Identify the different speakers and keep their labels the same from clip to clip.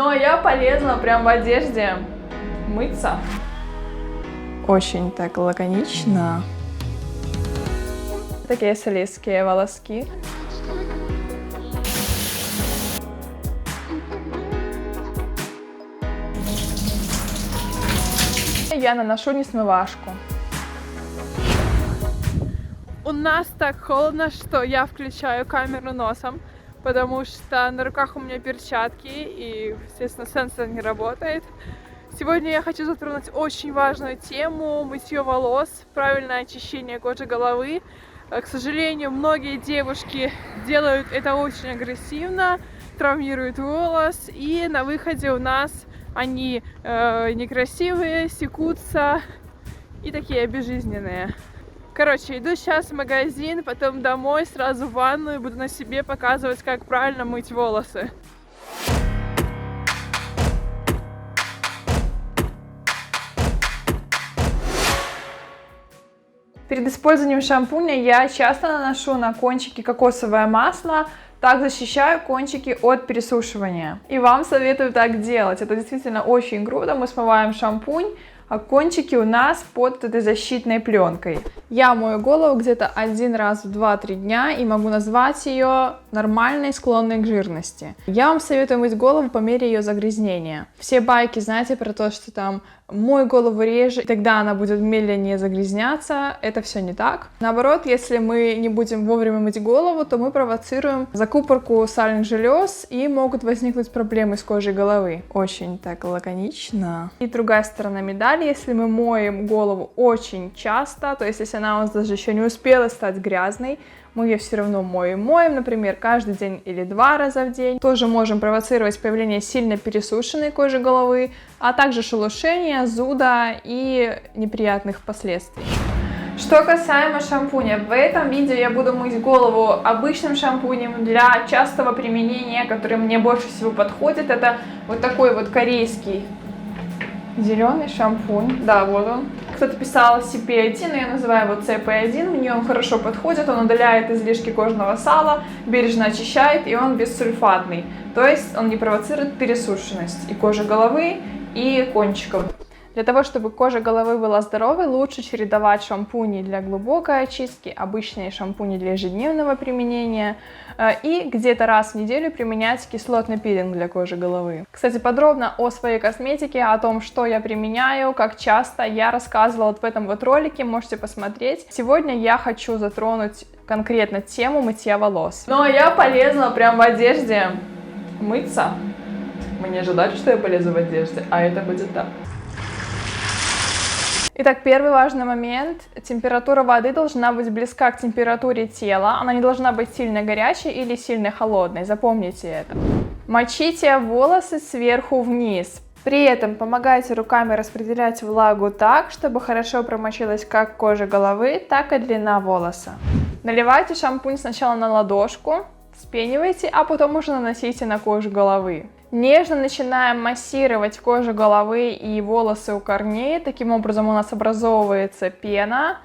Speaker 1: Но я полезла прям в одежде мыться. Очень так лаконично. Такие солистские волоски. Я наношу несмывашку. У нас так холодно, что я включаю камеру носом, потому что на руках у меня перчатки и, естественно, сенсор не работает. Сегодня я хочу затронуть очень важную тему: мытье волос, правильное очищение кожи головы. К сожалению, многие девушки делают это очень агрессивно, травмируют волос, и на выходе у нас они некрасивые, секутся и такие безжизненные. Короче, иду сейчас в магазин, потом домой, сразу в ванную, буду на себе показывать, как правильно мыть волосы. Перед использованием шампуня я часто наношу на кончики кокосовое масло. Так защищаю кончики от пересушивания. И вам советую так делать. Это действительно очень круто. Мы смываем шампунь, а кончики у нас под этой защитной пленкой. Я мою голову где-то один раз в 2-3 дня и могу назвать ее нормальной, склонной к жирности. Я вам советую мыть голову по мере ее загрязнения. Все байки, знаете, про то, что там мой голову реже, и тогда она будет медленнее загрязняться. Это все не так. Наоборот, если мы не будем вовремя мыть голову, то мы провоцируем закупорку сальных желез, и могут возникнуть проблемы с кожей головы. Очень так лаконично. И другая сторона медали: если мы моем голову очень часто, то есть если она у нас даже еще не успела стать грязной, мы ее все равно моем, например, каждый день или 2 раза в день. Тоже можем провоцировать появление сильно пересушенной кожи головы, а также шелушения, зуда и неприятных последствий. Что касаемо шампуня, в этом видео я буду мыть голову обычным шампунем для частого применения, который мне больше всего подходит. Это вот такой вот корейский зеленый шампунь. Да, вот он. Кто-то писал CP1, но я называю его CP1. Мне он хорошо подходит, он удаляет излишки кожного сала, бережно очищает, и он бессульфатный. То есть он не провоцирует пересушенность и кожи головы, и кончиков. Для того, чтобы кожа головы была здоровой, лучше чередовать шампуни для глубокой очистки, обычные шампуни для ежедневного применения и где-то раз в неделю применять кислотный пилинг для кожи головы. Кстати, подробно о своей косметике, о том, что я применяю, как часто, я рассказывала вот в этом вот ролике, можете посмотреть. Сегодня я хочу затронуть конкретно тему мытья волос. Но я полезла прям в одежде мыться. Вы не ожидали, что я полезу в одежде, а это будет так. Итак, первый важный момент. Температура воды должна быть близка к температуре тела. Она не должна быть сильно горячей или сильно холодной. Запомните это. Мочите волосы сверху вниз. При этом помогайте руками распределять влагу так, чтобы хорошо промочилась как кожа головы, так и длина волоса. Наливайте шампунь сначала на ладошку, вспенивайте, а потом уже наносите на кожу головы. Нежно начинаем массировать кожу головы и волосы у корней. Таким образом у нас образовывается пена.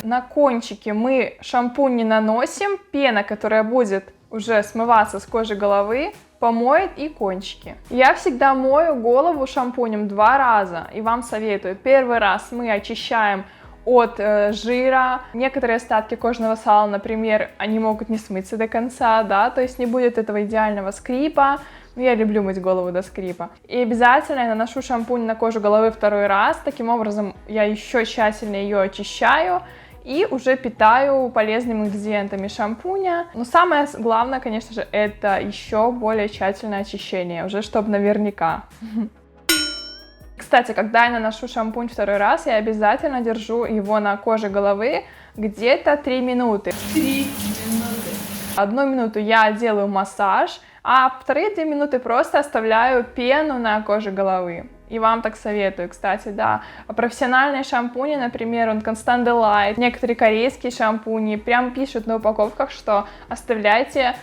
Speaker 1: На кончики мы шампунь не наносим. Пена, которая будет уже смываться с кожи головы, помоет и кончики. Я всегда мою голову шампунем 2 раза. И вам советую: первый раз мы очищаем от жира. Некоторые остатки кожного сала, например, они могут не смыться до конца, да, то есть не будет этого идеального скрипа. Я люблю мыть голову до скрипа. И обязательно я наношу шампунь на кожу головы 2-й раз. Таким образом я еще тщательно ее очищаю и уже питаю полезными ингредиентами шампуня. Но самое главное, конечно же, это еще более тщательное очищение, уже чтобы наверняка. Кстати, когда я наношу шампунь 2-й раз, я обязательно держу его на коже головы где-то 3 минуты. 3 минуты. 1 минуту я делаю массаж, а вторые 2 минуты просто оставляю пену на коже головы. И вам так советую, кстати, да. Профессиональные шампуни, например, он Constant Delight, некоторые корейские шампуни, прям пишут на упаковках, что оставляйте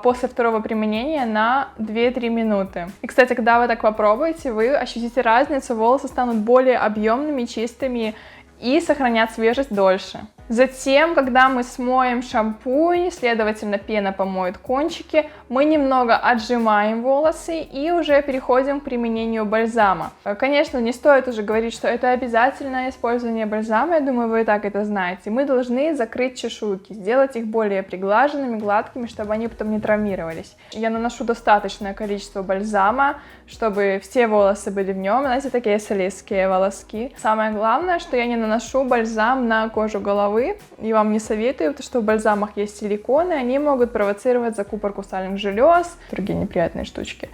Speaker 1: после 2-го применения на 2-3 минуты. И, кстати, когда вы так попробуете, вы ощутите разницу, волосы станут более объемными, чистыми и сохранят свежесть дольше. Затем, когда мы смоем шампунь, следовательно, пена помоет кончики, мы немного отжимаем волосы и уже переходим к применению бальзама. Конечно, не стоит уже говорить, что это обязательное использование бальзама, я думаю, вы и так это знаете. Мы должны закрыть чешуйки, сделать их более приглаженными, гладкими, чтобы они потом не травмировались. Я наношу достаточное количество бальзама, чтобы все волосы были в нем, знаете, такие солистские волоски. Самое главное, что я не наношу бальзам на кожу головы, и вам не советую, потому что в бальзамах есть силиконы, они могут провоцировать закупорку сальных желез, другие неприятные штучки.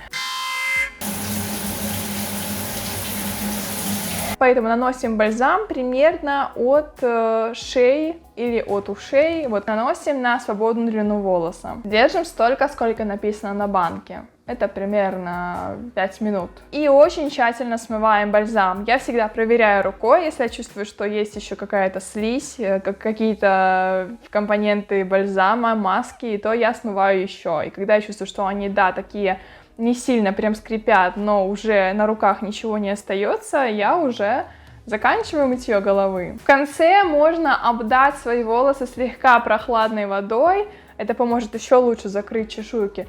Speaker 1: Поэтому наносим бальзам примерно от шеи или от ушей. Вот наносим на свободную длину волоса. Держим столько, сколько написано на банке. Это примерно 5 минут. И очень тщательно смываем бальзам. Я всегда проверяю рукой, если я чувствую, что есть еще какая-то слизь, какие-то компоненты бальзама, маски, то я смываю еще. И когда я чувствую, что они, да, такие не сильно прям скрипят, но уже на руках ничего не остается, я уже заканчиваю мытье головы. В конце можно обдать свои волосы слегка прохладной водой. Это поможет еще лучше закрыть чешуйки.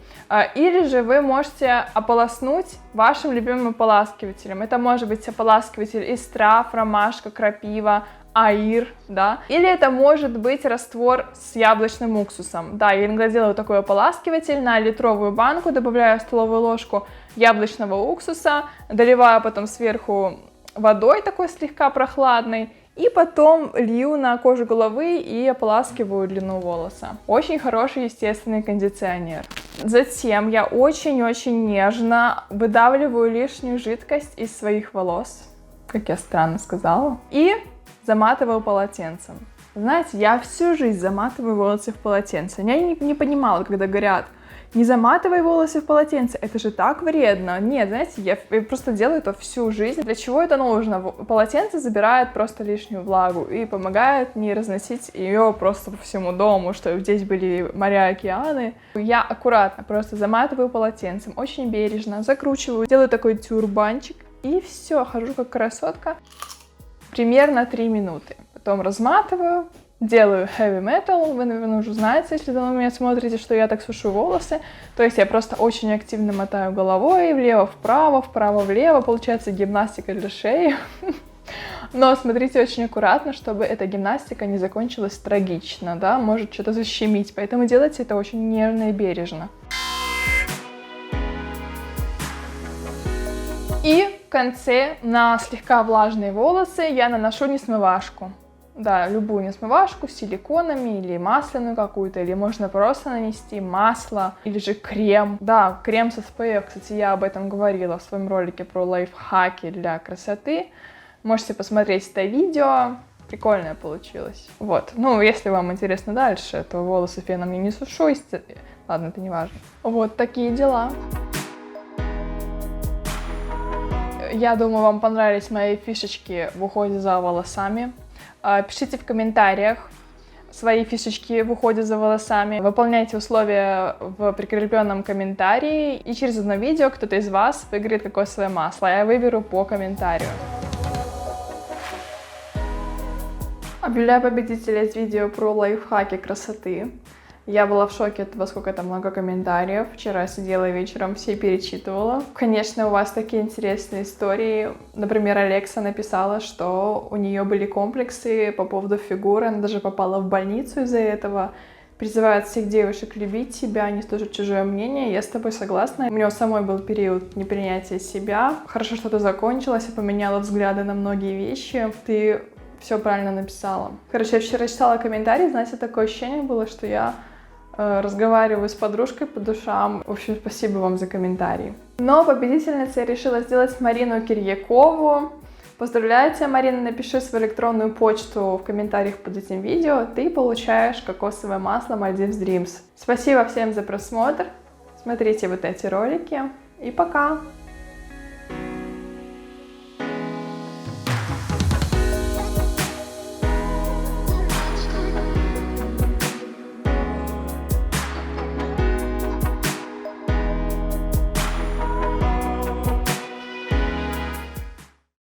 Speaker 1: Или же вы можете ополоснуть вашим любимым ополаскивателем. Это может быть ополаскиватель из трав, ромашка, крапива, аир, да. Или это может быть раствор с яблочным уксусом. Да, я иногда делаю такой ополаскиватель на литровую банку, добавляю столовую ложку яблочного уксуса, доливаю потом сверху водой такой слегка прохладной, и потом лью на кожу головы и ополаскиваю длину волоса. Очень хороший естественный кондиционер. Затем я очень-очень нежно выдавливаю лишнюю жидкость из своих волос, как я странно сказала, и заматываю полотенцем. Знаете, я всю жизнь заматываю волосы в полотенце. Я не понимала, когда говорят: не заматывай волосы в полотенце, это же так вредно. Нет, знаете, я просто делаю это всю жизнь. Для чего это нужно? Полотенце забирает просто лишнюю влагу и помогает не разносить ее просто по всему дому, чтобы здесь были моря, океаны. Я аккуратно просто заматываю полотенцем, очень бережно, закручиваю, делаю такой тюрбанчик и все, хожу как красотка. Примерно 3 минуты. Потом разматываю. Делаю heavy metal, вы, наверное, уже знаете, если давно меня смотрите, что я так сушу волосы. То есть я просто очень активно мотаю головой, влево-вправо, вправо-влево. Получается гимнастика для шеи. Но смотрите очень аккуратно, чтобы эта гимнастика не закончилась трагично, да, может что-то защемить. Поэтому делайте это очень нежно и бережно. И в конце на слегка влажные волосы я наношу несмывашку. Да, любую несмывашку с силиконами или масляную какую-то, или можно просто нанести масло, или же крем. Да, крем с SPF, кстати, я об этом говорила в своем ролике про лайфхаки для красоты. Можете посмотреть это видео, прикольное получилось. Вот, ну, если вам интересно дальше, то волосы феном я не сушу, ладно, это не важно. Вот такие дела. Я думаю, вам понравились мои фишечки в уходе за волосами. Пишите в комментариях свои фишечки в уходе за волосами. Выполняйте условия в прикрепленном комментарии. И через одно видео кто-то из вас выиграет кокосовое масло. Я выберу по комментарию. Объявляю победителя из видео про лайфхаки красоты. Я была в шоке от того, сколько там много комментариев. Вчера сидела вечером, все перечитывала. Конечно, у вас такие интересные истории. Например, Алекса написала, что у нее были комплексы по поводу фигуры. Она даже попала в больницу из-за этого. Призывает всех девушек любить себя, не слушать чужое мнение. Я с тобой согласна. У меня самой был период непринятия себя. Хорошо, что это закончилось и поменяла взгляды на многие вещи. Ты все правильно написала. Короче, я вчера читала комментарии, знаете, такое ощущение было, что я разговариваю с подружкой по душам. В общем, спасибо вам за комментарии. Но победительницей я решила сделать Марину Кирьякову. Поздравляю тебя, Марина, напиши свою электронную почту в комментариях под этим видео. Ты получаешь кокосовое масло Maldives Dreams. Спасибо всем за просмотр. Смотрите вот эти ролики. И пока!